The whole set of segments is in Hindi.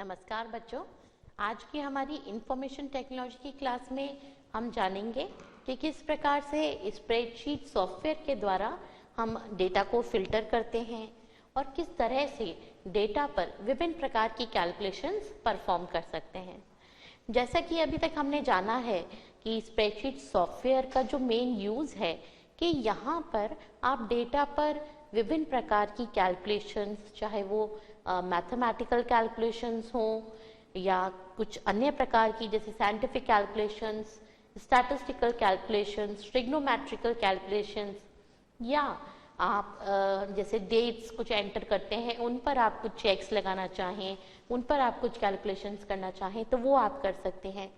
नमस्कार बच्चों, आज की हमारी इंफॉर्मेशन टेक्नोलॉजी की क्लास में हम जानेंगे कि किस प्रकार से स्प्रेडशीट सॉफ्टवेयर के द्वारा हम डेटा को फिल्टर करते हैं और किस तरह से डेटा पर विभिन्न प्रकार की कैलकुलेशंस परफॉर्म कर सकते हैं। जैसा कि अभी तक हमने जाना है कि स्प्रेडशीट सॉफ्टवेयर का जो मेन यूज है कि यहाँ पर आप डेटा पर विभिन्न प्रकार की कैलकुलेशंस, चाहे वो मैथमेटिकल कैलकुलेशंस हो या कुछ अन्य प्रकार की जैसे scientific calculations, statistical calculations, trigonometrical calculations, या आप जैसे डेट्स कुछ एंटर करते हैं उन पर आप कुछ चेक्स लगाना चाहें, उन पर आप कुछ कैलकुलेशंस करना चाहें तो वो आप कर सकते हैं।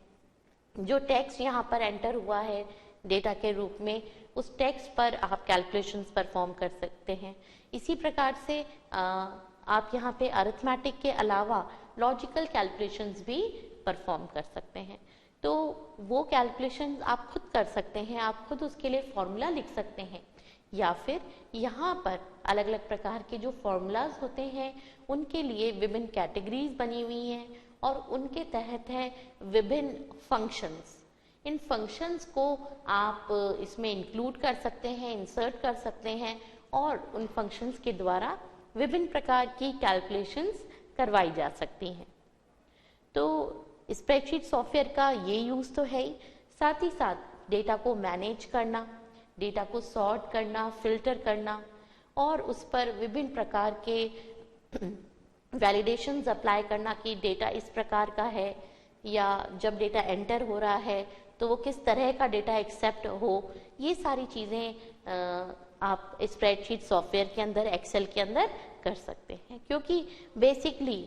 जो टेक्स्ट यहाँ पर एंटर हुआ है डेटा के रूप में, उस टेक्स्ट पर आप कैलकुलेशंस परफॉर्म कर सकते हैं। इसी प्रकार से आप यहाँ पे अरिथमेटिक के अलावा लॉजिकल कैलकुलेशंस भी परफॉर्म कर सकते हैं। तो वो कैलकुलेशंस आप खुद कर सकते हैं, आप खुद उसके लिए फॉर्मूला लिख सकते हैं, या फिर यहाँ पर अलग अलग प्रकार के जो फॉर्मूलाज होते हैं उनके लिए विभिन्न कैटेगरीज बनी हुई हैं और उनके तहत है विभिन्न फंक्शंस। इन फंक्शंस को आप इसमें इंक्लूड कर सकते हैं, इंसर्ट कर सकते हैं और उन फंक्शंस के द्वारा विभिन्न प्रकार की कैलकुलेशंस करवाई जा सकती हैं। तो स्प्रेडशीट सॉफ्टवेयर का ये यूज तो है ही, साथ ही साथ डेटा को मैनेज करना, डेटा को सॉर्ट करना, फिल्टर करना और उस पर विभिन्न प्रकार के वैलिडेशंस अप्लाई करना कि डेटा इस प्रकार का है, या जब डेटा एंटर हो रहा है तो वो किस तरह का डेटा एक्सेप्ट हो। ये सारी चीज़ें आप स्प्रेडशीट सॉफ्टवेयर के अंदर, एक्सेल के अंदर कर सकते हैं, क्योंकि बेसिकली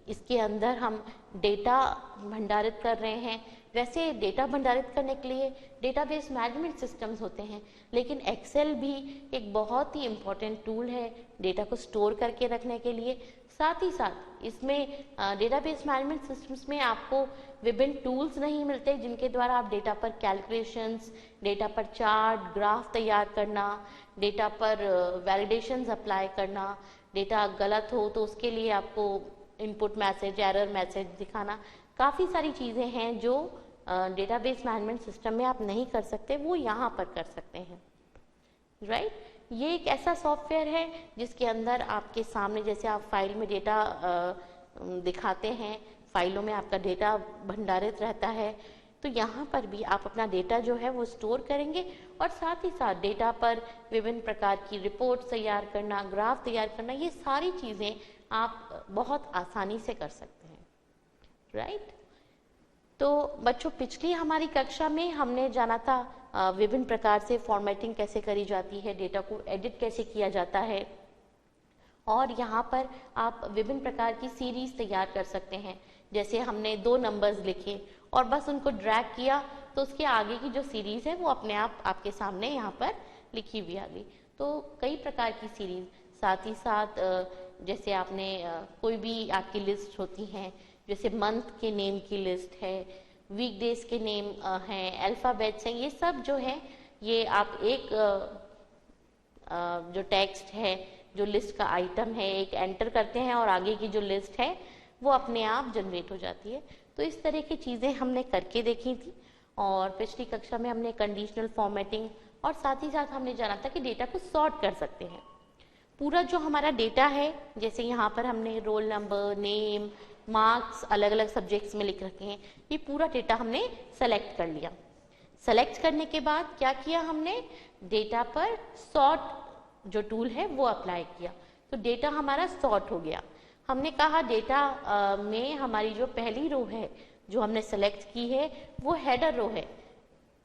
इसके अंदर हम डेटा भंडारित कर रहे हैं। वैसे डेटा भंडारित करने के लिए डेटाबेस मैनेजमेंट सिस्टम्स होते हैं, लेकिन एक्सेल भी एक बहुत ही इम्पोर्टेंट टूल है डेटा को स्टोर करके रखने के लिए। साथ ही साथ इसमें डेटाबेस मैनेजमेंट सिस्टम्स में आपको विभिन्न टूल्स नहीं मिलते जिनके द्वारा आप डेटा पर कैलकुलेशंस, डेटा पर चार्ट, ग्राफ तैयार करना, डेटा पर वैलिडेशंस अप्लाई करना, डेटा गलत हो तो उसके लिए आपको इनपुट मैसेज, एरर मैसेज दिखाना, काफ़ी सारी चीज़ें हैं जो डेटाबेस मैनेजमेंट सिस्टम में आप नहीं कर सकते, वो यहाँ पर कर सकते हैं, राइट। ये एक ऐसा सॉफ्टवेयर है जिसके अंदर आपके सामने जैसे आप फाइल में डेटा दिखाते हैं, फाइलों में आपका डेटा भंडारित रहता है, तो यहाँ पर भी आप अपना डेटा जो है वो स्टोर करेंगे और साथ ही साथ डेटा पर विभिन्न प्रकार की रिपोर्ट तैयार करना, ग्राफ तैयार करना, ये सारी चीज़ें आप बहुत आसानी से कर सकते हैं, राइट। तो बच्चों, पिछली हमारी कक्षा में हमने जाना था विभिन्न प्रकार से फॉर्मेटिंग कैसे करी जाती है, डेटा को एडिट कैसे किया जाता है, और यहाँ पर आप विभिन्न प्रकार की सीरीज तैयार कर सकते हैं। जैसे हमने 2 नंबर्स लिखे और बस उनको ड्रैग किया तो उसके आगे की जो सीरीज है वो अपने आप आपके सामने यहाँ पर लिखी हुई आ गई। तो कई प्रकार की सीरीज, साथ ही साथ जैसे आपने कोई भी आपकी लिस्ट होती हैं, जैसे मंथ के नेम की लिस्ट है, वीकडेज के नेम हैं, अल्फ़ाबेट्स हैं, ये सब जो है ये आप एक जो टेक्स्ट है, जो लिस्ट का आइटम है, एक एंटर करते हैं और आगे की जो लिस्ट है वो अपने आप जनरेट हो जाती है। तो इस तरह की चीज़ें हमने करके देखी थी और पिछली कक्षा में हमने कंडीशनल फॉर्मेटिंग और साथ ही साथ हमने जाना था कि डेटा को सॉर्ट कर सकते हैं। पूरा जो हमारा डेटा है, जैसे यहाँ पर हमने रोल नंबर, नेम, मार्क्स अलग अलग सब्जेक्ट्स में लिख रखे हैं, ये पूरा डेटा हमने सेलेक्ट कर लिया। सेलेक्ट करने के बाद क्या किया हमने, डेटा पर सॉर्ट जो टूल है वो अप्लाई किया, तो डेटा हमारा सॉर्ट हो गया। हमने कहा डेटा में हमारी जो पहली रो है जो हमने सेलेक्ट की है वो हेडर रो है,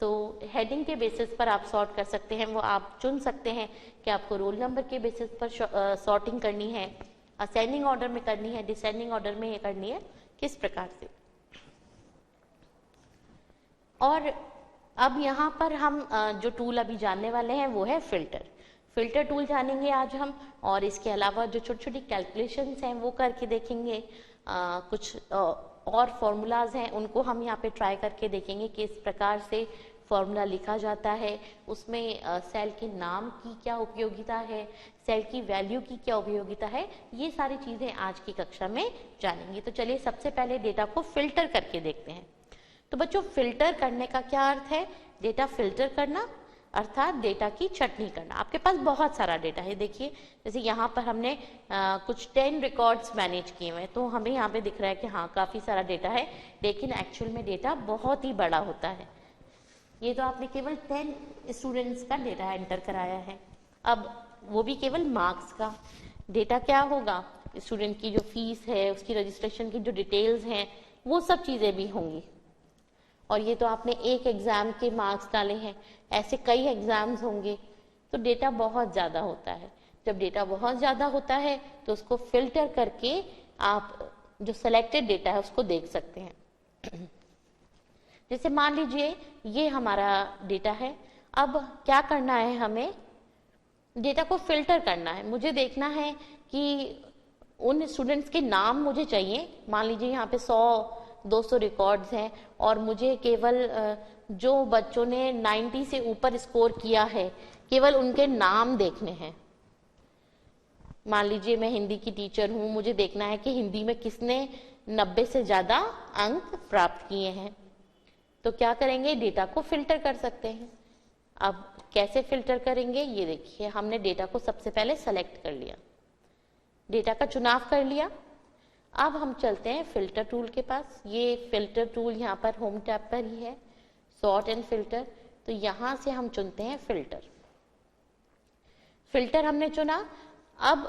तो हेडिंग के बेसिस पर आप सॉर्ट कर सकते हैं। वो आप चुन सकते हैं कि आपको रोल नंबर के बेसिस पर सॉर्टिंग करनी है, असेंडिंग ऑर्डर में करनी है, डिसेंडिंग ऑर्डर में ये करनी है, किस प्रकार से। और अब यहाँ पर हम जो टूल अभी जानने वाले हैं वो है फिल्टर टूल जानेंगे आज हम, और इसके अलावा जो छोटी छोटी कैलकुलेशंस हैं वो करके देखेंगे। कुछ और फॉर्मूलाज हैं उनको हम यहाँ पे ट्राई करके देखेंगे कि इस प्रकार से फॉर्मूला लिखा जाता है, उसमें सेल के नाम की क्या उपयोगिता है, सेल की वैल्यू की क्या उपयोगिता है, ये सारी चीजें आज की कक्षा में जानेंगे। तो चलिए सबसे पहले डेटा को फिल्टर करके देखते हैं। तो बच्चों, फिल्टर करने का क्या अर्थ है? डेटा फिल्टर करना अर्थात डेटा की छटनी करना। आपके पास बहुत सारा डेटा है, देखिए जैसे यहाँ पर हमने कुछ 10 रिकॉर्ड्स मैनेज किए हुए हैं, तो हमें यहाँ पे दिख रहा है कि हाँ काफ़ी सारा डेटा है, लेकिन एक्चुअल में डेटा बहुत ही बड़ा होता है। ये तो आपने केवल 10 स्टूडेंट्स का डेटा एंटर कराया है, अब वो भी केवल मार्क्स का। डेटा क्या होगा? स्टूडेंट की जो फीस है, उसकी रजिस्ट्रेशन की जो डिटेल्स हैं, वो सब चीज़ें भी होंगी। और ये तो आपने एक एग्जाम के मार्क्स डाले हैं, ऐसे कई एग्जाम्स होंगे, तो डेटा बहुत ज़्यादा होता है। जब डेटा बहुत ज़्यादा होता है तो उसको फिल्टर करके आप जो सेलेक्टेड डेटा है उसको देख सकते हैं। जैसे मान लीजिए ये हमारा डेटा है, अब क्या करना है, हमें डेटा को फिल्टर करना है। मुझे देखना है कि उन स्टूडेंट्स के नाम मुझे चाहिए। मान लीजिए यहाँ पे 100-200 रिकॉर्ड्स हैं और मुझे केवल जो बच्चों ने 90 से ऊपर स्कोर किया है केवल उनके नाम देखने हैं। मान लीजिए मैं हिंदी की टीचर हूँ, मुझे देखना है कि हिंदी में किसने 90 से ज़्यादा अंक प्राप्त किए हैं। तो क्या करेंगे, डेटा को फिल्टर कर सकते हैं। अब कैसे फिल्टर करेंगे, ये देखिए हमने डेटा को सबसे पहले सेलेक्ट कर लिया, डेटा का चुनाव कर लिया। अब हम चलते हैं फिल्टर टूल के पास। ये फिल्टर टूल यहाँ पर होम टैब पर ही है, सॉर्ट एंड फिल्टर। तो यहाँ से हम चुनते हैं फिल्टर। फिल्टर हमने चुना। अब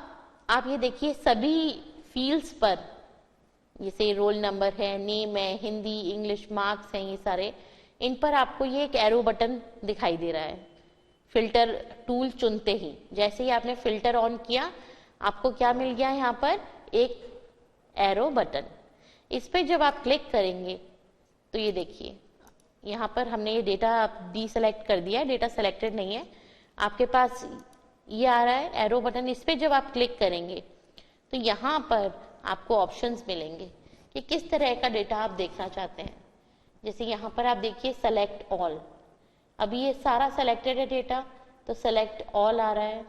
आप ये देखिए सभी फील्ड्स पर, जैसे रोल नंबर है, नेम है, हिंदी, इंग्लिश, मार्क्स हैं, ये सारे, इन पर आपको ये एक एरो बटन दिखाई दे रहा है फिल्टर टूल चुनते ही। जैसे ही आपने फिल्टर ऑन किया आपको क्या मिल गया, यहाँ पर एक एरो बटन। इस पे जब आप क्लिक करेंगे तो ये देखिए यहाँ पर हमने ये डेटा डीसेलेक्ट कर दिया है, डेटा सेलेक्टेड नहीं है, आपके पास ये आ रहा है एरो बटन। इस पे जब आप क्लिक करेंगे तो यहाँ पर आपको ऑप्शंस मिलेंगे कि किस तरह का डेटा आप देखना चाहते हैं। जैसे यहाँ पर आप देखिए सेलेक्ट ऑल, अभी ये सारा सेलेक्टेड है डेटा, तो सेलेक्ट ऑल आ रहा है।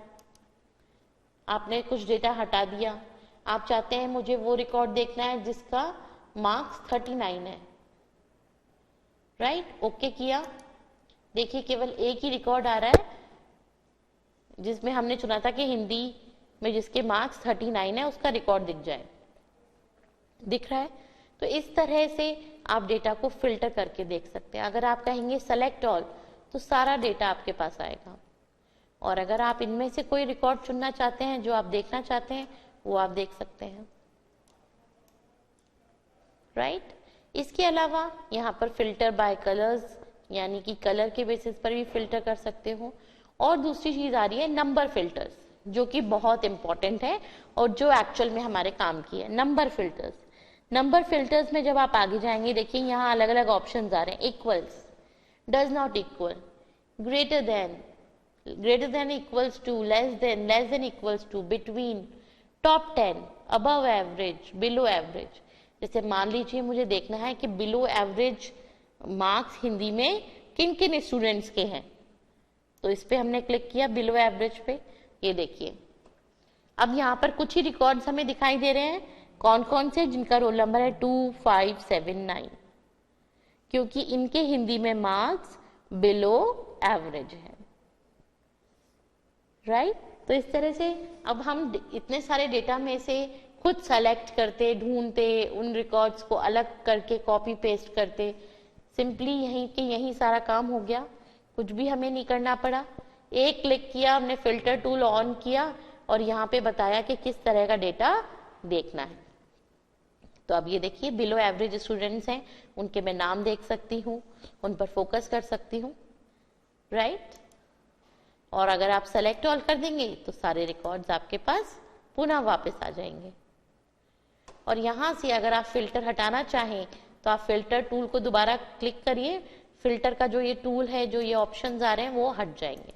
आपने कुछ डेटा हटा दिया, आप चाहते हैं मुझे वो रिकॉर्ड देखना है जिसका मार्क्स 39 है, राइट, ओके किया। देखिए केवल एक ही रिकॉर्ड आ रहा है जिसमें हमने चुना था कि हिंदी में जिसके मार्क्स 39 है उसका रिकॉर्ड दिख जाए, दिख रहा है। तो इस तरह से आप डेटा को फिल्टर करके देख सकते हैं। अगर आप कहेंगे सेलेक्ट ऑल तो सारा डेटा आपके पास आएगा, और अगर आप इनमें से कोई रिकॉर्ड चुनना चाहते हैं जो आप देखना चाहते हैं वो आप देख सकते हैं, राइट। इसके अलावा यहाँ पर फिल्टर बाय कलर्स, यानी कि कलर के बेसिस पर भी फिल्टर कर सकते हो। और दूसरी चीज आ रही है नंबर फिल्टर्स, जो कि बहुत इंपॉर्टेंट है और जो एक्चुअल में हमारे काम की है। नंबर फिल्टर्स, नंबर फिल्टर्स में जब आप आगे जाएंगे देखिए यहाँ अलग अलग ऑप्शंस आ रहे हैं। Equals, does not equal, greater than equals to, less than equals to, between, top 10, above average, below average. जैसे मान लीजिए मुझे देखना है कि बिलो एवरेज मार्क्स हिंदी में किन किन स्टूडेंट्स के हैं, तो इस पे हमने क्लिक किया बिलो एवरेज पे। ये देखिए अब यहाँ पर कुछ ही रिकॉर्ड्स हमें दिखाई दे रहे हैं, कौन कौन से, जिनका रोल नंबर है 2579, क्योंकि इनके हिंदी में मार्क्स बिलो एवरेज है, राइट। तो इस तरह से अब हम इतने सारे डेटा में से खुद सेलेक्ट करते, ढूंढते, उन रिकॉर्ड्स को अलग करके कॉपी पेस्ट करते, सिंपली यहीं के यहीं सारा काम हो गया, कुछ भी हमें नहीं करना पड़ा। एक क्लिक किया, हमने फिल्टर टूल ऑन किया और यहाँ पे बताया कि किस तरह का डेटा देखना है। तो अब ये देखिए बिलो एवरेज स्टूडेंट्स हैं, उनके मैं नाम देख सकती हूँ, उन पर फोकस कर सकती हूँ, राइट। और अगर आप सेलेक्ट ऑल कर देंगे तो सारे रिकॉर्ड्स आपके पास पुनः वापस आ जाएंगे। और यहाँ से अगर आप फिल्टर हटाना चाहें तो आप फिल्टर टूल को दोबारा क्लिक करिए, फिल्टर का जो ये टूल है, जो ये ऑप्शंस आ रहे हैं वो हट जाएंगे।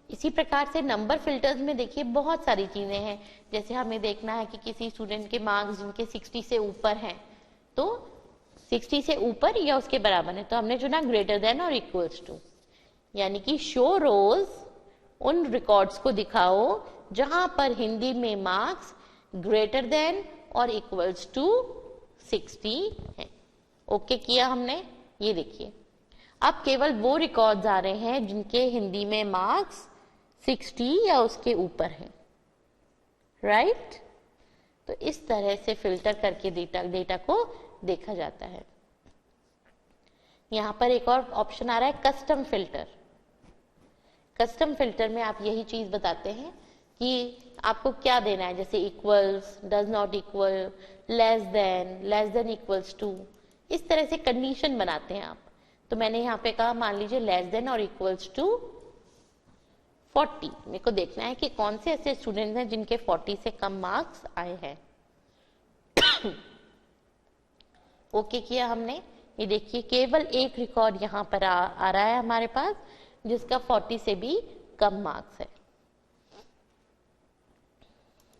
इसी प्रकार से नंबर फिल्टर्स में देखिए बहुत सारी चीजें हैं। जैसे हमें देखना है कि किसी स्टूडेंट के मार्क्स जिनके 60 से ऊपर हैं तो 60 से ऊपर या उसके बराबर है, तो हमने चुना ग्रेटर देन और इक्वल्स टू, यानी कि शो रोज उन रिकॉर्ड्स को दिखाओ जहां पर हिंदी में मार्क्स ग्रेटर देन और इक्वल्स टू 60 है। ओके किया हमने। ये देखिए अब केवल वो रिकॉर्ड्स आ रहे हैं जिनके हिंदी में मार्क्स 60 या उसके ऊपर है, राइट। तो इस तरह से फिल्टर करके डेटा को देखा जाता है। यहां पर एक और ऑप्शन आ रहा है कस्टम फिल्टर। कस्टम फिल्टर में आप यही चीज बताते हैं कि आपको क्या देना है, जैसे equals, does not equal, less than equals to, इस तरह से कंडीशन बनाते हैं आप। तो मैंने यहाँ पे कहा मान लीजिए लेस देन और इक्वल्स टू 40। मेरे को देखना है कि कौन से ऐसे स्टूडेंट्स हैं जिनके 40 से कम मार्क्स आए हैं। ओके किया हमने। ये देखिए केवल एक रिकॉर्ड यहाँ पर आ रहा है हमारे पास जिसका 40 से भी कम मार्क्स है,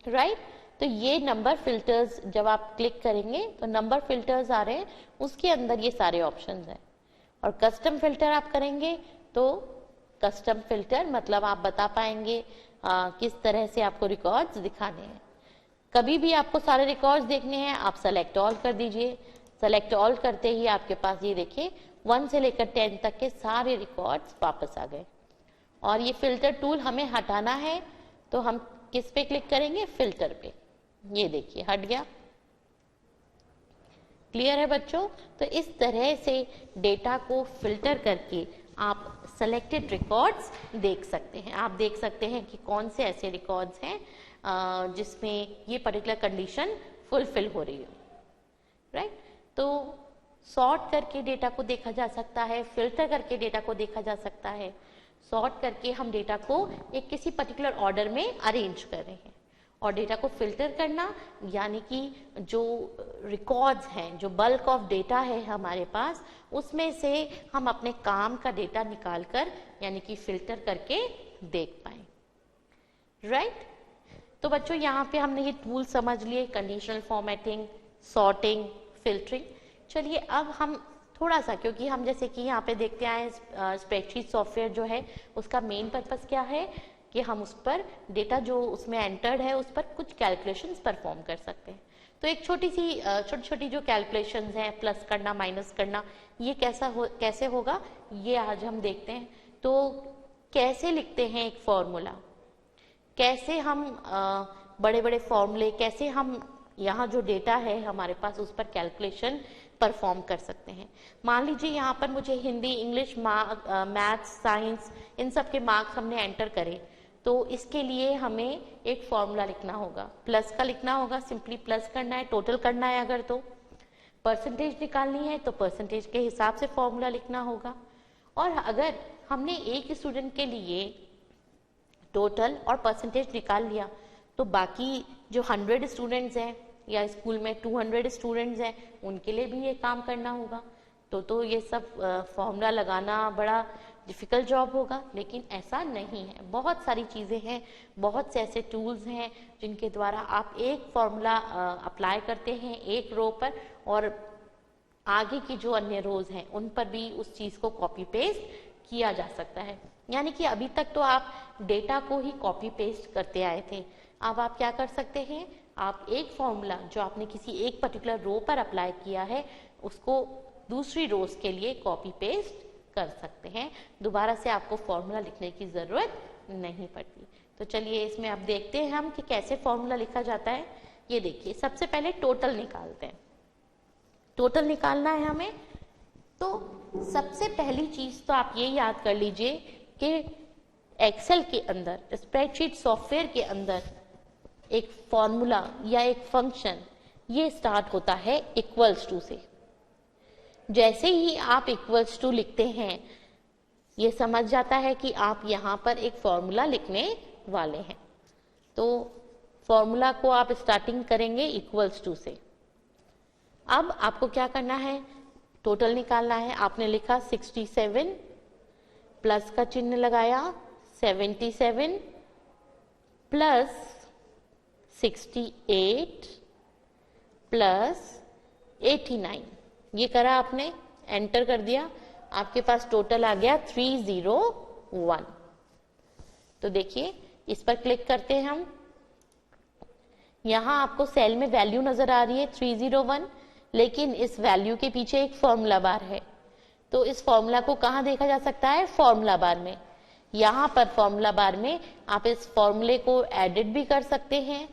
राइट। तो ये नंबर फिल्टर्स जब आप क्लिक करेंगे तो नंबर फिल्टर्स आ रहे हैं, उसके अंदर ये सारे ऑप्शंस हैं। और कस्टम फिल्टर आप करेंगे तो कस्टम फिल्टर मतलब आप बता पाएंगे किस तरह से आपको रिकॉर्ड्स दिखाने हैं। कभी भी आपको सारे रिकॉर्ड्स देखने हैं आप सेलेक्ट ऑल कर दीजिए। सेलेक्ट ऑल करते ही आपके पास ये देखिए 1 से लेकर 10 तक के सारे रिकॉर्ड्स वापस आ गए। और ये फिल्टर टूल हमें हटाना है तो हम किस पे क्लिक करेंगे, फिल्टर पे। ये देखिए हट गया। क्लियर है बच्चों। तो इस तरह से डेटा को फिल्टर करके आप सेलेक्टेड रिकॉर्ड्स देख सकते हैं। आप देख सकते हैं कि कौन से ऐसे रिकॉर्ड्स हैं जिसमें ये पर्टिकुलर कंडीशन फुलफिल हो रही हो, राइट। तो सॉर्ट करके डेटा को देखा जा सकता है, फिल्टर करके डेटा को देखा जा सकता है। सॉर्ट करके हम डेटा को एक किसी पर्टिकुलर ऑर्डर में अरेंज कर रहे हैं, और डेटा को फिल्टर करना यानी कि जो रिकॉर्ड्स हैं, जो बल्क ऑफ डेटा है हमारे पास, उसमें से हम अपने काम का डेटा निकालकर यानी कि फिल्टर करके देख पाए, राइट। तो बच्चों यहाँ पे हमने ये टूल समझ लिए, कंडीशनल फॉर्मेटिंग, सॉर्टिंग, फिल्टरिंग। चलिए अब हम थोड़ा सा, क्योंकि हम जैसे कि यहाँ पे देखते आए स्प्रेडशीट सॉफ्टवेयर जो है उसका मेन पर्पस क्या है कि हम उस पर डेटा जो उसमें एंटर्ड है उस पर कुछ कैलकुलेशंस परफॉर्म कर सकते हैं। तो एक छोटी छोटी जो कैलकुलेशंस हैं, प्लस करना, माइनस करना, ये कैसे होगा ये आज हम देखते हैं। तो कैसे लिखते हैं एक फॉर्मूला, कैसे हम बड़े बड़े फॉर्मूले, कैसे हम यहाँ जो डेटा है हमारे पास उस पर कैलकुलेशन परफॉर्म कर सकते हैं। मान लीजिए यहाँ पर मुझे हिंदी, इंग्लिश, मैथ्स, साइंस, इन सब के मार्क्स हमने एंटर करे, तो इसके लिए हमें एक फॉर्मूला लिखना होगा, प्लस का लिखना होगा। सिंपली प्लस करना है, टोटल करना है अगर तो परसेंटेज निकालनी है तो परसेंटेज के हिसाब से फॉर्मूला लिखना होगा। और अगर हमने एक स्टूडेंट के लिए टोटल और परसेंटेज निकाल लिया तो बाकी जो 100 स्टूडेंट्स हैं या स्कूल में 200 स्टूडेंट्स हैं उनके लिए भी ये काम करना होगा। तो ये सब फॉर्मूला लगाना बड़ा डिफिकल्ट जॉब होगा, लेकिन ऐसा नहीं है। बहुत सारी चीज़ें हैं, बहुत से ऐसे टूल्स हैं जिनके द्वारा आप एक फॉर्मूला अप्लाई करते हैं एक रो पर, और आगे की जो अन्य रोज हैं उन पर भी उस चीज़ को कॉपी पेस्ट किया जा सकता है। यानी कि अभी तक तो आप डेटा को ही कॉपी पेस्ट करते आए थे, अब आप क्या कर सकते हैं, आप एक फॉर्मूला जो आपने किसी एक पर्टिकुलर रो पर अप्लाई किया है उसको दूसरी रोज के लिए कॉपी पेस्ट कर सकते हैं। दोबारा से आपको फॉर्मूला लिखने की जरूरत नहीं पड़ती। तो चलिए इसमें अब देखते हैं हम कि कैसे फॉर्मूला लिखा जाता है। ये देखिए सबसे पहले टोटल निकालते हैं। टोटल निकालना है हमें, तो सबसे पहली चीज तो आप ये याद कर लीजिए कि एक्सेल के अंदर, स्प्रेडशीट सॉफ्टवेयर के अंदर एक फॉर्मूला या एक फंक्शन ये स्टार्ट होता है इक्वल्स टू से। जैसे ही आप इक्वल्स टू लिखते हैं ये समझ जाता है कि आप यहां पर एक फॉर्मूला लिखने वाले हैं। तो फॉर्मूला को आप स्टार्टिंग करेंगे इक्वल्स टू से। अब आपको क्या करना है, टोटल निकालना है। आपने लिखा 67, प्लस का चिन्ह लगाया, 77 प्लस 68 प्लस 89, ये करा आपने, एंटर कर दिया, आपके पास टोटल आ गया 301। तो देखिए इस पर क्लिक करते हैं हम, यहां आपको सेल में वैल्यू नजर आ रही है 301, लेकिन इस वैल्यू के पीछे एक फॉर्मूला बार है। तो इस फॉर्मूला को कहां देखा जा सकता है? फॉर्मूला बार में। यहां पर फॉर्मूला बार में आप इस फॉर्मूले को एडिट भी कर सकते हैं,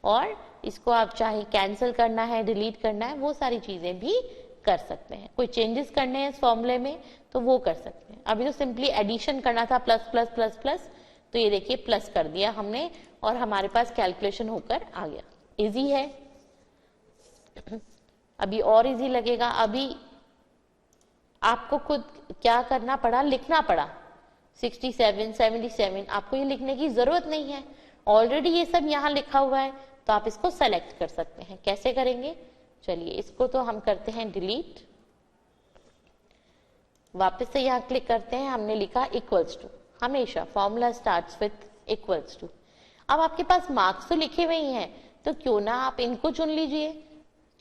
और इसको आप चाहे कैंसिल करना है, डिलीट करना है, वो सारी चीजें भी कर सकते हैं। कोई चेंजेस करने हैं इस फॉर्मूले में तो वो कर सकते हैं। अभी तो सिंपली एडिशन करना था, प्लस प्लस प्लस प्लस, तो ये देखिए प्लस कर दिया हमने और हमारे पास कैलकुलेशन होकर आ गया। इजी है। अभी और इजी लगेगा। अभी आपको खुद क्या करना पड़ा? लिखना पड़ा 67, 77। आपको ये लिखने की जरूरत नहीं है, ऑलरेडी ये सब यहाँ लिखा हुआ है, तो आप इसको सेलेक्ट कर सकते हैं। कैसे करेंगे? चलिए इसको तो हम करते हैं डिलीट, वापस से यहाँ क्लिक करते हैं। हमने लिखा इक्वल्स टू, हमेशा formula starts with equals to. अब आपके पास मार्क्स तो लिखे हुए ही हैं, तो क्यों ना आप इनको चुन लीजिए।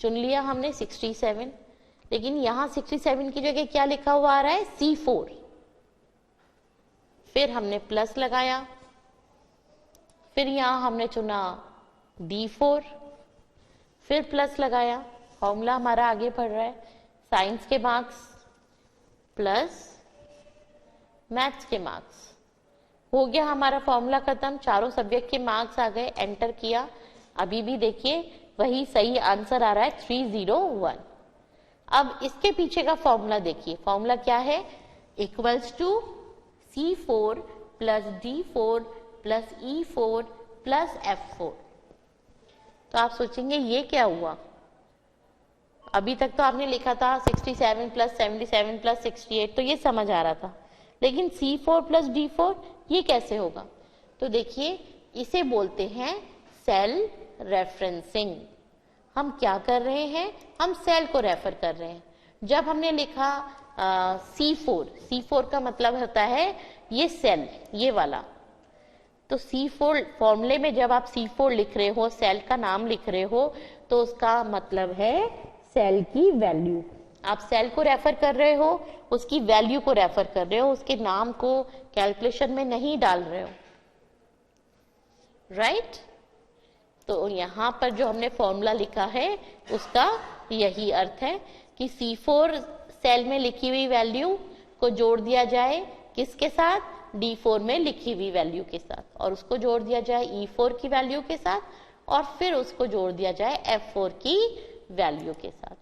चुन लिया हमने 67, लेकिन यहाँ 67 की जगह क्या लिखा हुआ आ रहा है? C4। फिर हमने प्लस लगाया, फिर यहां हमने चुना D4, फिर प्लस लगाया। फॉर्मूला हमारा आगे बढ़ रहा है। साइंस के मार्क्स प्लस मैथ्स के मार्क्स, हो गया हमारा फॉर्मूला खत्म। चारों सब्जेक्ट के मार्क्स आ गए, एंटर किया। अभी भी देखिए वही सही आंसर आ रहा है 301। अब इसके पीछे का फॉर्मूला देखिए, फॉर्मूला क्या है? Equals to C4 plus D4 plus E4 plus F4। तो आप सोचेंगे ये क्या हुआ? अभी तक तो आपने लिखा था 67 प्लस 77 प्लस 68, तो ये समझ आ रहा था, लेकिन C4 प्लस D4 ये कैसे होगा? तो देखिए इसे बोलते हैं सेल रेफरेंसिंग। हम क्या कर रहे हैं? हम सेल को रेफर कर रहे हैं। जब हमने लिखा C4 का मतलब होता है ये सेल, ये वाला। तो C4 फॉर्मूले में जब आप C4 लिख रहे हो, सेल का नाम लिख रहे हो, तो उसका मतलब है सेल की वैल्यू। आप सेल को रेफर कर रहे हो, उसकी वैल्यू को रेफर कर रहे हो, उसके नाम को कैलकुलेशन में नहीं डाल रहे हो, राइट? तो यहां पर जो हमने फॉर्मूला लिखा है उसका यही अर्थ है कि C4 सेल में लिखी हुई वैल्यू को जोड़ दिया जाए किसके साथ? D4 में लिखी हुई वैल्यू के साथ, और उसको जोड़ दिया जाए E4 की वैल्यू के साथ, और फिर उसको जोड़ दिया जाए F4 की वैल्यू के साथ,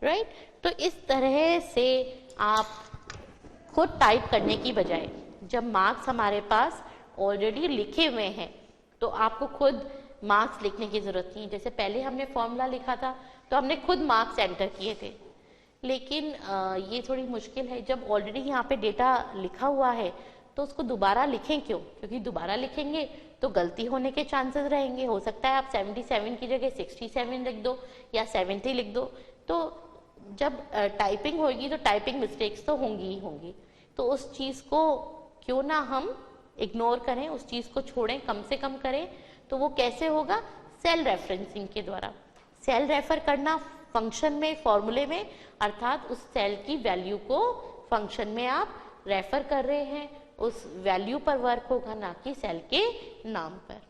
राइट? तो इस तरह से आप खुद टाइप करने की बजाय, जब मार्क्स हमारे पास ऑलरेडी लिखे हुए हैं, तो आपको खुद मार्क्स लिखने की जरूरत नहीं है। जैसे पहले हमने फॉर्मूला लिखा था तो हमने खुद मार्क्स एंटर किए थे, लेकिन ये थोड़ी मुश्किल है। जब ऑलरेडी यहाँ पे डेटा लिखा हुआ है तो उसको दोबारा लिखें क्यों? क्योंकि दोबारा लिखेंगे तो गलती होने के चांसेस रहेंगे। हो सकता है आप 77 की जगह 67 लिख दो या 70 लिख दो, तो जब टाइपिंग होगी तो टाइपिंग मिस्टेक्स तो होंगी ही होंगी। तो उस चीज को क्यों ना हम इग्नोर करें, उस चीज को छोड़ें, कम से कम करें। तो वो कैसे होगा? सेल रेफरेंसिंग के द्वारा। सेल रेफर करना फंक्शन में, फॉर्मूले में, अर्थात उस सेल की वैल्यू को फंक्शन में आप रेफर कर रहे हैं, उस वैल्यू पर वर्क होगा, ना कि सेल के नाम पर,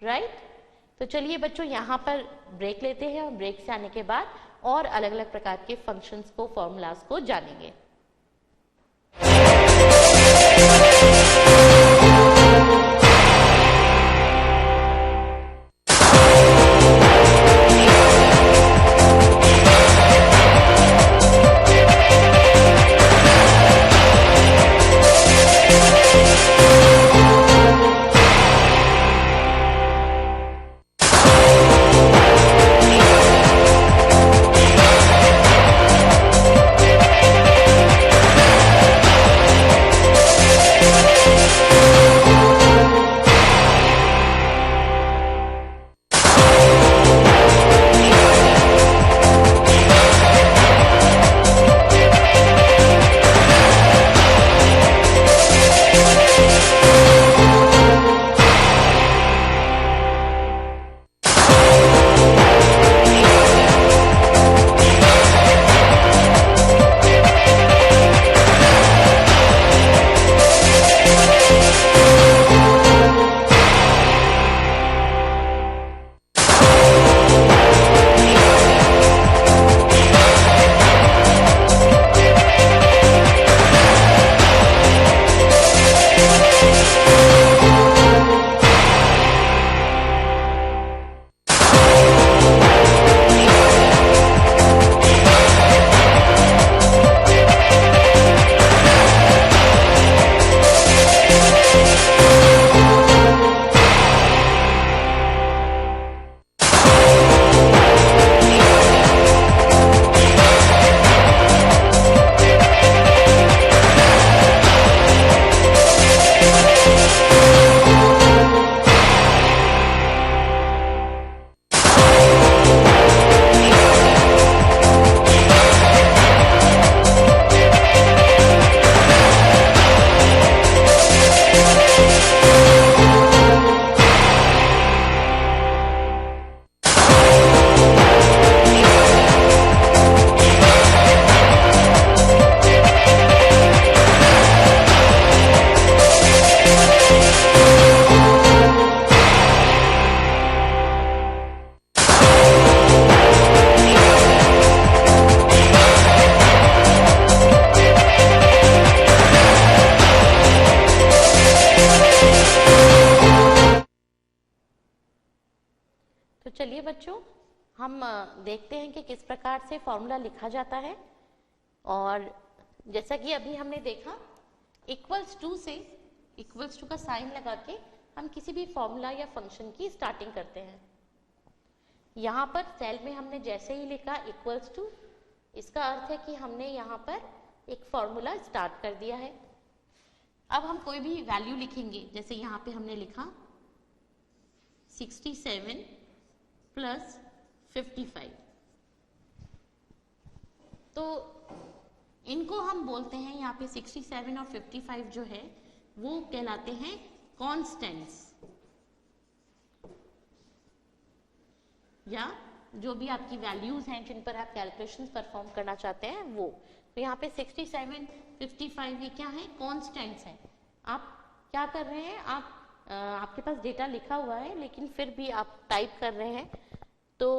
राइट? तो चलिए बच्चों यहाँ पर ब्रेक लेते हैं, और ब्रेक से आने के बाद और अलग अलग प्रकार के फंक्शंस को, फॉर्मूलाज को जानेंगे। तो चलिए बच्चों, हम देखते हैं कि किस प्रकार से फॉर्मूला लिखा जाता है। और जैसा कि अभी हमने देखा, इक्वल्स टू से इक्वल्स टू का साइन लगा के हम किसी भी फॉर्मूला या फंक्शन की स्टार्टिंग करते हैं। यहाँ पर सेल में हमने जैसे ही लिखा इक्वल्स टू, इसका अर्थ है कि हमने यहाँ पर एक फॉर्मूला स्टार्ट कर दिया है। अब हम कोई भी वैल्यू लिखेंगे, जैसे यहाँ पे हमने लिखा 67 प्लस 55, तो इनको हम बोलते हैं, यहाँ पे 67 और 55 जो है वो कहलाते हैं कॉन्स्टेंट्स, या जो भी आपकी वैल्यूज हैं जिन पर आप कैलकुलेशन परफॉर्म करना चाहते हैं वो। तो यहाँ पे 67, 55 ये क्या है? कॉन्स्टेंट्स हैं। आप क्या कर रहे हैं, आपके पास डेटा लिखा हुआ है लेकिन फिर भी आप टाइप कर रहे हैं, तो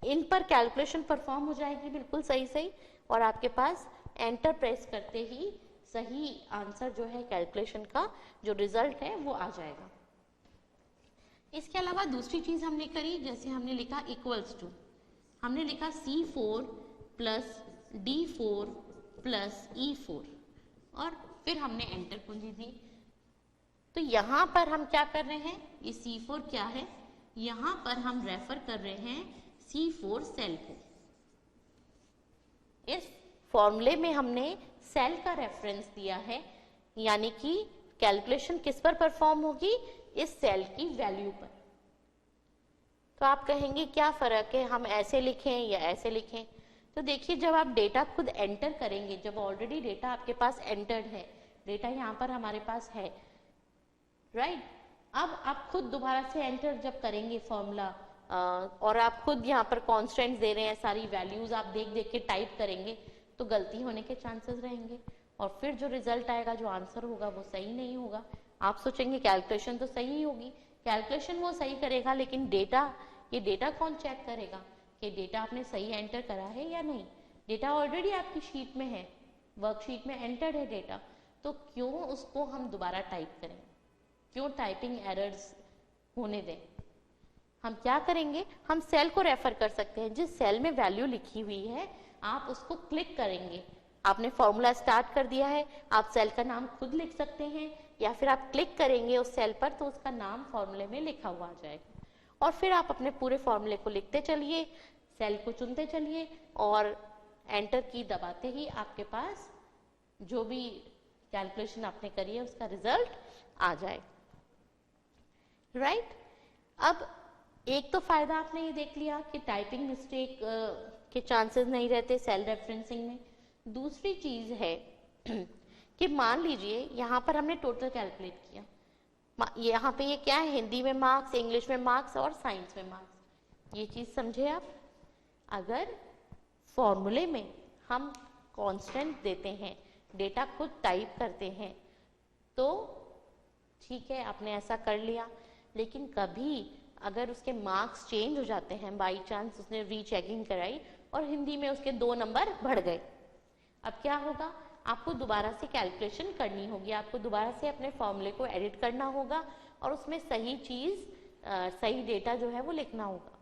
इन पर कैलकुलेशन परफॉर्म हो जाएगी बिल्कुल सही और आपके पास एंटर प्रेस करते ही सही आंसर जो है कैलकुलेशन का जो रिजल्ट है वो आ जाएगा। इसके अलावा दूसरी चीज हमने करी, जैसे हमने लिखा इक्वल्स टू, हमने लिखा C4 plus D4 plus E4 और फिर हमने एंटर कुंजी दी। तो यहाँ पर हम क्या कर रहे हैं, ये C4 क्या है, यहाँ पर हम रेफर कर रहे हैं C4 सेल को। इस फॉर्मूले में हमने सेल का रेफरेंस दिया है, यानी कि कैलकुलेशन किस पर परफॉर्म होगी, इस सेल की वैल्यू पर। तो आप कहेंगे क्या फर्क है, हम ऐसे लिखें या ऐसे लिखें? तो देखिए, जब आप डेटा खुद एंटर करेंगे, जब ऑलरेडी डेटा आपके पास एंटर्ड है, डेटा यहाँ पर हमारे पास है, राइट, अब आप खुद दोबारा से एंटर जब करेंगे फॉर्मूला और आप खुद यहाँ पर कॉन्स्टेंट्स दे रहे हैं, सारी वैल्यूज आप देख देख के टाइप करेंगे तो गलती होने के चांसेस रहेंगे और फिर जो रिजल्ट आएगा, जो आंसर होगा वो सही नहीं होगा। आप सोचेंगे कैलकुलेशन तो सही होगी, कैलकुलेशन वो सही करेगा, लेकिन ये डेटा कौन चेक करेगा कि डेटा आपने सही एंटर करा है या नहीं? डेटा ऑलरेडी आपकी शीट में है, वर्कशीट में एंटर्ड है डेटा, तो क्यों उसको हम दोबारा टाइप करें, क्यों टाइपिंग एरर्स होने दें? हम क्या करेंगे, हम सेल को रेफर कर सकते हैं, जिस सेल में वैल्यू लिखी हुई है आप उसको क्लिक करेंगे। आपने फॉर्मूला स्टार्ट कर दिया है, आप सेल का नाम खुद लिख सकते हैं या फिर आप क्लिक करेंगे उस सेल पर तो उसका नाम फॉर्मूले में लिखा हुआ आ जाएगा और फिर आप अपने पूरे फॉर्मूले को लिखते चलिए, सेल को चुनते चलिए और एंटर की दबाते ही आपके पास जो भी कैलकुलेशन आपने करी है उसका रिजल्ट आ जाएगा, राइट। अब एक तो फायदा आपने ये देख लिया कि टाइपिंग मिस्टेक के चांसेस नहीं रहते सेल रेफरेंसिंग में। दूसरी चीज है कि मान लीजिए यहाँ पर हमने टोटल कैलकुलेट किया, यहाँ पे ये क्या है, हिंदी में मार्क्स, इंग्लिश में मार्क्स और साइंस में मार्क्स। ये चीज समझे आप? अगर फॉर्मूले में हम कांस्टेंट देते हैं, डेटा खुद टाइप करते हैं, तो ठीक है आपने ऐसा कर लिया, लेकिन कभी अगर उसके मार्क्स चेंज हो जाते हैं, बाई चांस उसने रीचेकिंग कराई और हिंदी में उसके 2 नंबर बढ़ गए, अब क्या होगा, आपको दोबारा से कैलकुलेशन करनी होगी, आपको दोबारा से अपने फॉर्मूले को एडिट करना होगा और उसमें सही चीज, सही डेटा जो है वो लिखना होगा।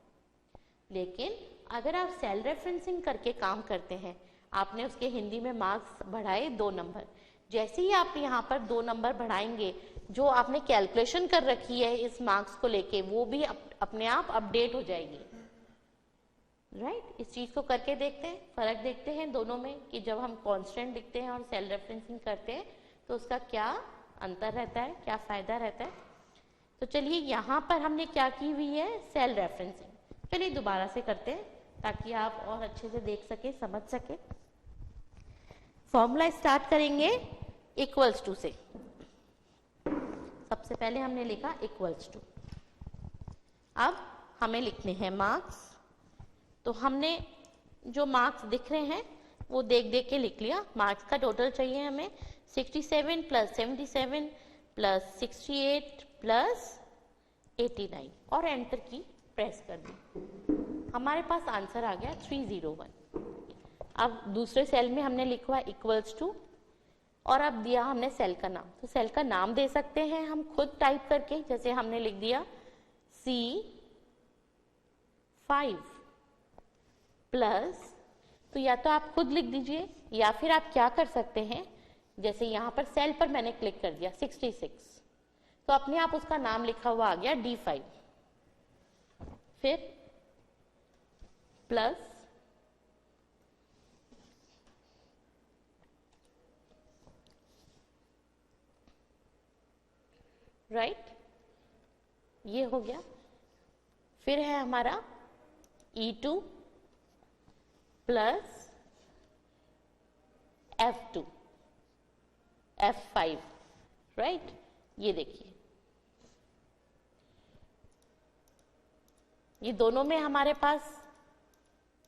लेकिन अगर आप सेल रेफरेंसिंग करके काम करते हैं, आपने उसके हिंदी में मार्क्स बढ़ाए 2 नंबर, जैसे ही आप यहाँ पर 2 नंबर बढ़ाएंगे, जो आपने कैलकुलेशन कर रखी है इस मार्क्स को लेके वो भी अपने आप अपडेट हो जाएगी, राइट। इस चीज को करके देखते हैं, फर्क देखते हैं दोनों में कि जब हम कांस्टेंट लिखते हैं और सेल रेफरेंसिंग करते हैं तो उसका क्या अंतर रहता है, क्या फायदा रहता है। तो चलिए, यहाँ पर हमने क्या की हुई है, सेल रेफरेंसिंग। चलिए दोबारा से करते हैं ताकि आप और अच्छे से देख सके, समझ सके। फॉर्मूला स्टार्ट करेंगे इक्वल्स टू से। सबसे पहले हमने लिखा इक्वल्स टू, अब हमें लिखने हैं मार्क्स। तो हमने जो मार्क्स दिख रहे हैं वो देख देख के लिख लिया। मार्क्स का टोटल चाहिए हमें 67 प्लस 77 प्लस 68 प्लस 89 और एंटर की प्रेस कर दी, हमारे पास आंसर आ गया 301। अब दूसरे सेल में हमने लिखा इक्वल्स टू और अब दिया हमने सेल का नाम। तो सेल का नाम दे सकते हैं हम खुद टाइप करके, जैसे हमने लिख दिया 5 प्लस, तो या तो आप खुद लिख दीजिए या फिर आप क्या कर सकते हैं, जैसे यहां पर सेल पर मैंने क्लिक कर दिया 66, तो अपने आप उसका नाम लिखा हुआ आ गया D5, फिर प्लस राइट, ये हो गया। फिर है हमारा E2 plus F2 F5, right, ये देखिए ये दोनों में हमारे पास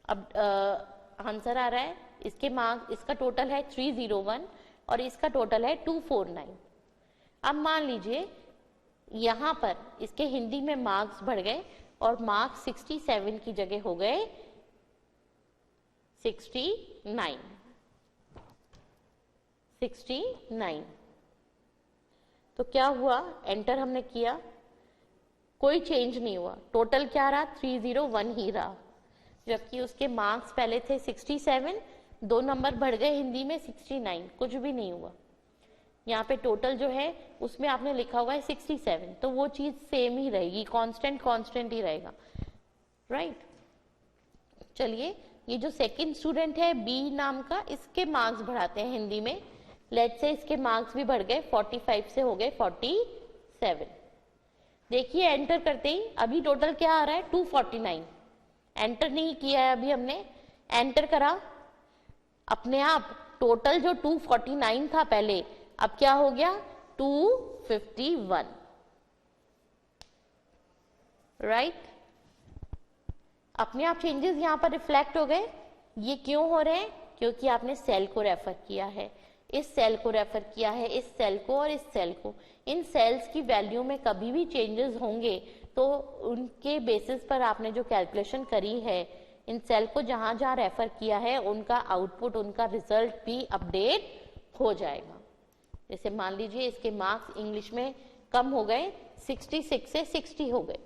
अब आंसर आ रहा है। इसके मार्क्स, इसका टोटल है 301 और इसका टोटल है 249। अब मान लीजिए यहां पर इसके हिंदी में मार्क्स बढ़ गए और मार्क्स 67 की जगह हो गए 69। तो क्या हुआ, एंटर हमने किया, कोई चेंज नहीं हुआ, टोटल क्या रहा 301 ही रहा, जबकि उसके मार्क्स पहले थे 67, 2 नंबर बढ़ गए हिंदी में 69, कुछ भी नहीं हुआ। यहाँ पे टोटल जो है उसमें आपने लिखा हुआ है 67, तो वो चीज सेम ही रहेगी, कांस्टेंट ही रहेगा, राइट। चलिए ये जो सेकंड स्टूडेंट है बी नाम का, इसके मार्क्स बढ़ाते हैं हिंदी में। लेट्स से इसके मार्क्स भी बढ़ गए, 45 से हो गए 47। देखिए एंटर करते ही अभी टोटल क्या आ रहा है 249। एंटर नहीं किया है अभी हमने, एंटर करा, अपने आप टोटल जो 249 था पहले, अब क्या हो गया 251, राइट। अपने आप चेंजेस यहां पर रिफ्लेक्ट हो गए। ये क्यों हो रहे हैं, क्योंकि आपने सेल को रेफर किया है, इस सेल को रेफर किया है, इस सेल को और इस सेल को। इन सेल्स की वैल्यू में कभी भी चेंजेस होंगे तो उनके बेसिस पर आपने जो कैलकुलेशन करी है, इन सेल को जहां जहां रेफर किया है उनका आउटपुट, उनका रिजल्ट भी अपडेट हो जाएगा। जैसे मान लीजिए इसके मार्क्स इंग्लिश में कम हो गए, 66 से 60 हो गए,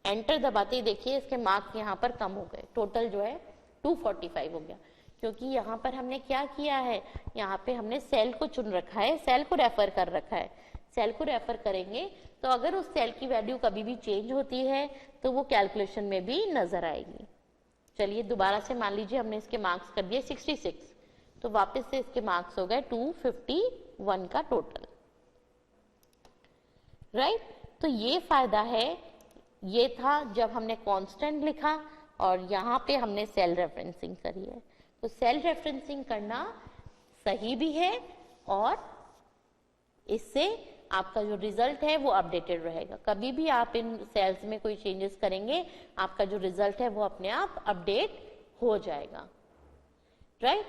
एंटर दबाते ही देखिए इसके मार्क्स यहाँ पर कम हो गए, टोटल जो है 245 हो गया। क्योंकि यहाँ पर हमने क्या किया है, यहाँ पे हमने सेल को चुन रखा है, सेल को रेफर कर रखा है। सेल को रेफर करेंगे तो अगर उस सेल की वैल्यू कभी भी चेंज होती है तो वो कैलकुलेशन में भी नजर आएगी। चलिए दोबारा से मान लीजिए हमने इसके मार्क्स कर दिए 66, तो वापस से इसके मार्क्स हो गए 251 का टोटल, राइट। तो ये फायदा है, ये था जब हमने कांस्टेंट लिखा और यहाँ पे हमने सेल रेफरेंसिंग करी है। तो सेल रेफरेंसिंग करना सही भी है और इससे आपका जो रिजल्ट है वो अपडेटेड रहेगा। कभी भी आप इन सेल्स में कोई चेंजेस करेंगे, आपका जो रिजल्ट है वो अपने आप अपडेट हो जाएगा, राइट।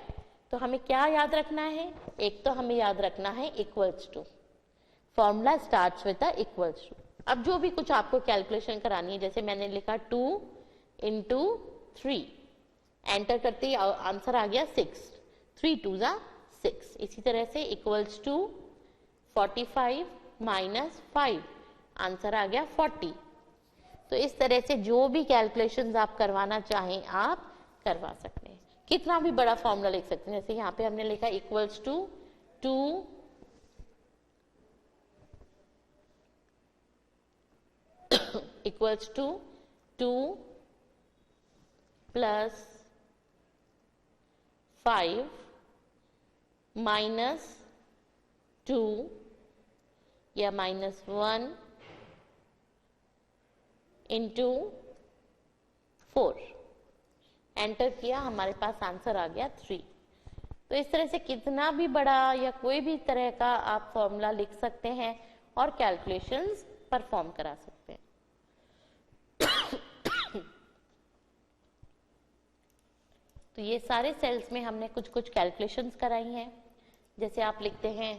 तो हमें क्या याद रखना है, एक तो हमें याद रखना है equals to, formula starts with the equals to. अब जो भी कुछ आपको कैलकुलेशन करानी है, जैसे मैंने लिखा 2 into 3, एंटर करते ही आंसर आ गया 6, 3 2 जा 6। इसी तरह से इक्वल्स टू 45 माइनस 5, आंसर आ गया 40। तो इस तरह से जो भी कैलकुलेशंस आप करवाना चाहें आप करवा सकते हैं, कितना भी बड़ा फॉर्मूला लिख सकते हैं। जैसे यहाँ पे हमने लिखा equals to 2 equals to 2 plus 5 minus 2 या माइनस 1 इंटू 4, एंटर किया, हमारे पास आंसर आ गया 3। तो इस तरह से कितना भी बड़ा या कोई भी तरह का आप फॉर्मूला लिख सकते हैं और कैलकुलेशंस परफॉर्म करा सकते हैं। तो ये सारे सेल्स में हमने कुछ कुछ कैलकुलेशंस कराई हैं। जैसे आप लिखते हैं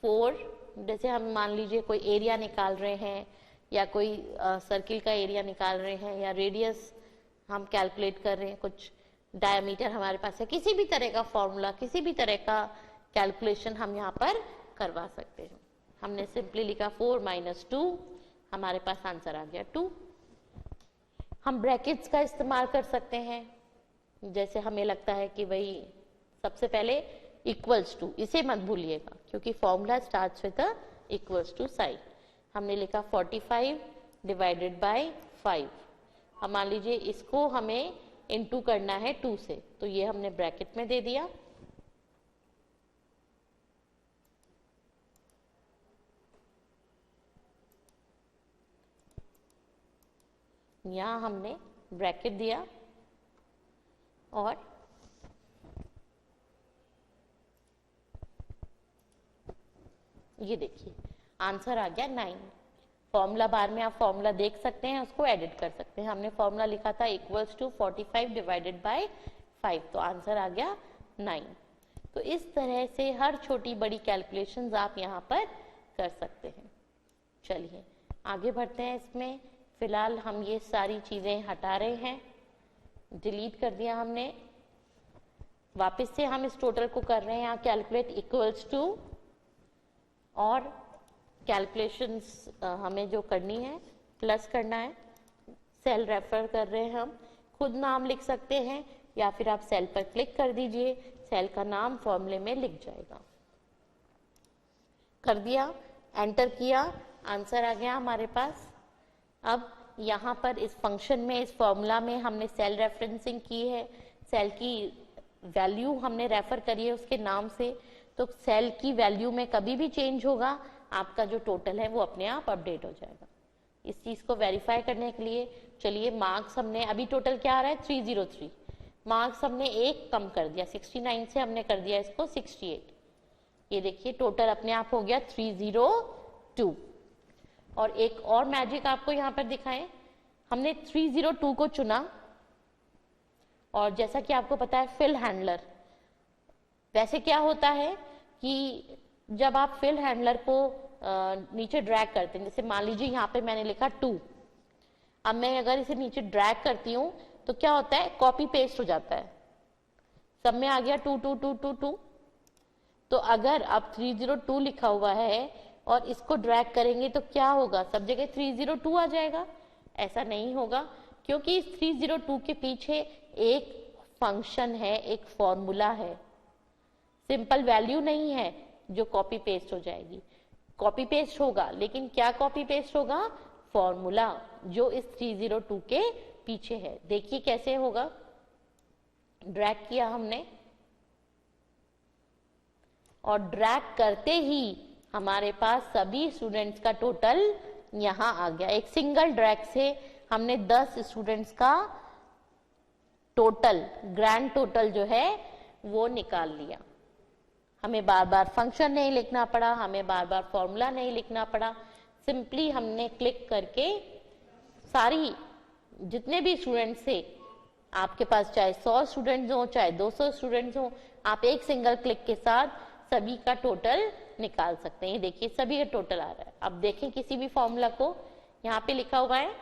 4, जैसे हम मान लीजिए कोई एरिया निकाल रहे हैं या कोई सर्किल का एरिया निकाल रहे हैं या रेडियस हम कैलकुलेट कर रहे हैं, कुछ डायमीटर हमारे पास है, किसी भी तरह का फॉर्मूला, किसी भी तरह का कैलकुलेशन हम यहाँ पर करवा सकते हैं। हमने सिंपली लिखा 4 माइनस 2, हमारे पास आंसर आ गया 2। हम ब्रैकेट्स का इस्तेमाल कर सकते हैं, जैसे हमें लगता है कि भाई सबसे पहले इक्वल्स टू, इसे मत भूलिएगा क्योंकि formula starts with equals to sign. हमने लिखा 45 डिवाइडेड बाय 5। अब मान लीजिए इसको हमें इनटू करना है 2 से, तो ये हमने ब्रैकेट में दे दिया। यहां हमने ब्रैकेट दिया और ये देखिए आंसर आ गया 9। फॉर्मूला बार में आप फॉर्मूला देख सकते हैं, उसको एडिट कर सकते हैं। हमने फॉर्मूला लिखा था इक्वल्स टू 45 डिवाइडेड बाय 5, तो आंसर आ गया 9। तो इस तरह से हर छोटी बड़ी कैलकुलेशंस आप यहाँ पर कर सकते हैं। चलिए आगे बढ़ते हैं। इसमें फिलहाल हम ये सारी चीजें हटा रहे हैं, डिलीट कर दिया हमने। वापस से हम इस टोटल को कर रहे हैं यहाँ कैलकुलेट इक्वल्स टू, और कैलकुलेशंस हमें जो करनी है प्लस करना है। सेल रेफर कर रहे हैं हम, खुद नाम लिख सकते हैं या फिर आप सेल पर क्लिक कर दीजिए, सेल का नाम फॉर्मूले में लिख जाएगा। कर दिया, एंटर किया, आंसर आ गया हमारे पास। अब यहाँ पर इस फंक्शन में, इस फॉर्मूला में हमने सेल रेफरेंसिंग की है, सेल की वैल्यू हमने रेफर करी है उसके नाम से, तो सेल की वैल्यू में कभी भी चेंज होगा आपका जो टोटल है वो अपने आप अपडेट हो जाएगा। इस चीज को वेरीफाई करने के लिए चलिए मार्क्स हमने, अभी टोटल क्या आ रहा है 303, मार्क्स हमने एक कम कर दिया, 69 से हमने कर दिया इसको 68। ये देखिए टोटल अपने आप हो गया 302। और एक और मैजिक आपको यहाँ पर दिखाएं, हमने 302 को चुना, और जैसा कि आपको पता है फिल हैंडलर, वैसे क्या होता है कि जब आप फिल हैंडलर को नीचे ड्रैग करते हैं, जैसे मान लीजिए यहाँ पे मैंने लिखा 2, अब मैं अगर इसे नीचे ड्रैग करती हूँ तो क्या होता है, कॉपी पेस्ट हो जाता है, सब में आ गया 2 2 2 2 2। तो अगर अब 302 लिखा हुआ है और इसको ड्रैग करेंगे तो क्या होगा, सब जगह 302 आ जाएगा? ऐसा नहीं होगा, क्योंकि इस 302 के पीछे एक फंक्शन है, एक फॉर्मूला है, सिंपल वैल्यू नहीं है जो कॉपी पेस्ट हो जाएगी। कॉपी पेस्ट होगा, लेकिन क्या कॉपी पेस्ट होगा, फॉर्मूला जो इस 302 के पीछे है। देखिए कैसे होगा, ड्रैग किया हमने और ड्रैग करते ही हमारे पास सभी स्टूडेंट्स का टोटल यहां आ गया। एक सिंगल ड्रैग से हमने 10 स्टूडेंट्स का टोटल, ग्रैंड टोटल जो है वो निकाल लिया। हमें बार बार फंक्शन नहीं लिखना पड़ा, हमें बार बार फॉर्मूला नहीं लिखना पड़ा, सिंपली हमने क्लिक करके सारी जितने भी स्टूडेंट्स थे आपके पास, चाहे 100 स्टूडेंट्स हो चाहे 200 स्टूडेंट्स हो, आप एक सिंगल क्लिक के साथ सभी का टोटल निकाल सकते हैं। देखिए सभी का टोटल आ रहा है। अब देखें किसी भी फॉर्मूला को, यहाँ पे लिखा हुआ है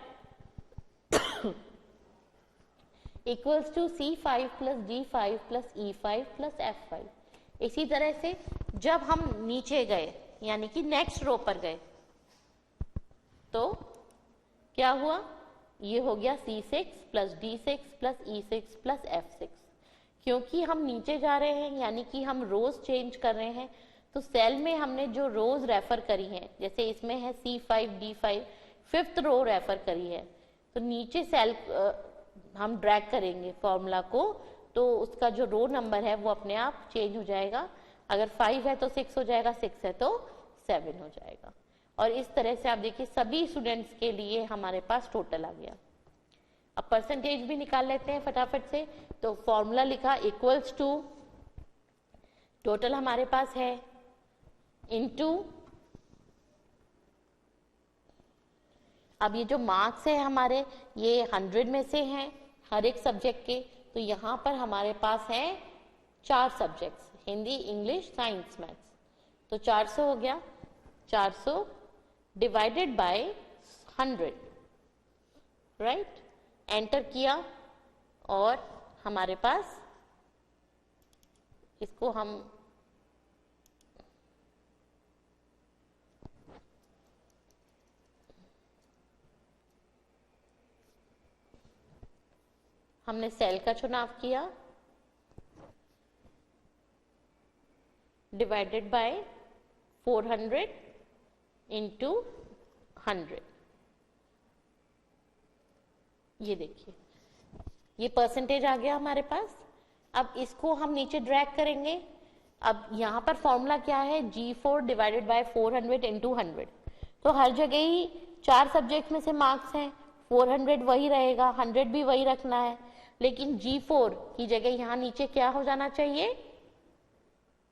equals to C5 plus D5 plus E5 plus F5। इसी तरह से जब हम नीचे गए यानी कि नेक्स्ट रो पर गए तो क्या हुआ, ये हो गया C6 plus D6 plus E6 plus F6। क्योंकि हम नीचे जा रहे हैं यानी कि हम रोज चेंज कर रहे हैं, तो सेल में हमने जो रोज रेफर करी है, जैसे इसमें है C5 D5, 5th रो रेफर करी है, तो नीचे सेल हम ड्रैग करेंगे फॉर्मूला को, तो उसका जो रो नंबर है वो अपने आप चेंज हो जाएगा। अगर 5 है तो 6 हो जाएगा, 6 है तो 7 हो जाएगा। और इस तरह से आप देखिए सभी स्टूडेंट्स के लिए हमारे पास टोटल आ गया। अब परसेंटेज भी निकाल लेते हैं फटाफट से। तो फॉर्मूला लिखा इक्वल्स टू, टोटल हमारे पास है, इनटू, अब ये जो मार्क्स है हमारे ये 100 में से हैं हर एक सब्जेक्ट के, तो यहाँ पर हमारे पास है 4 subjects, Hindi, English, science, maths, तो 400 हो गया। 400 डिवाइडेड बाय 100, राइट, एंटर किया और हमारे पास इसको हम हमने सेल का चुनाव किया, डिवाइडेड बाय 400 इंटू 100। ये देखिए ये परसेंटेज आ गया हमारे पास। अब इसको हम नीचे ड्रैग करेंगे। अब यहाँ पर फॉर्मूला क्या है, G4 डिवाइडेड बाय 400 इंटू 100। तो हर जगह ही 4 सब्जेक्ट में से मार्क्स हैं, 400 वही रहेगा, 100 भी वही रखना है, लेकिन G4 की जगह यहाँ नीचे क्या हो जाना चाहिए,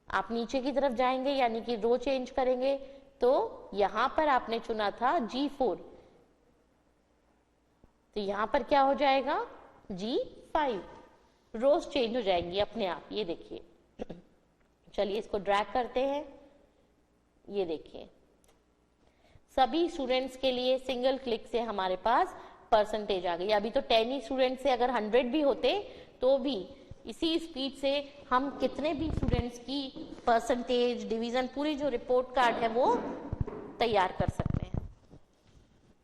आप नीचे की तरफ जाएंगे यानी कि रो चेंज करेंगे, तो यहाँ पर आपने चुना था G4, तो यहाँ पर क्या हो जाएगा G5, रोज चेंज हो जाएंगी अपने आप। ये देखिए चलिए इसको ड्रैग करते हैं। ये देखिए सभी स्टूडेंट्स के लिए सिंगल क्लिक से हमारे पास परसेंटेज आ गई। अभी तो 10 ही स्टूडेंट से अगर 100 भी होते तो भी इसी स्पीड से हम कितने भी स्टूडेंट्स की परसेंटेज, डिवीजन, पूरी जो रिपोर्ट कार्ड है वो तैयार कर सकते हैं।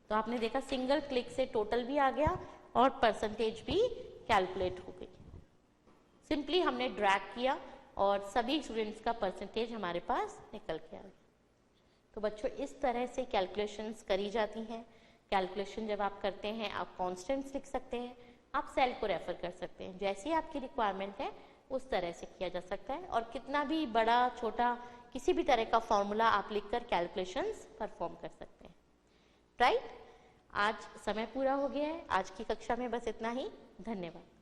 तो आपने देखा सिंगल क्लिक से टोटल भी आ गया और परसेंटेज भी कैलकुलेट हो गई। सिंपली हमने ड्रैग किया और सभी स्टूडेंट्स का परसेंटेज हमारे पास निकल के आ गया। तो बच्चों इस तरह से कैलकुलेशंस करी जाती हैं। कैलकुलेशन जब आप करते हैं आप कॉन्स्टेंट्स लिख सकते हैं, आप सेल को रेफर कर सकते हैं, जैसी आपकी रिक्वायरमेंट है उस तरह से किया जा सकता है। और कितना भी बड़ा छोटा किसी भी तरह का फॉर्मूला आप लिखकर कैलकुलेशंस परफॉर्म कर सकते हैं। राइट, आज समय पूरा हो गया है। आज की कक्षा में बस इतना ही। धन्यवाद।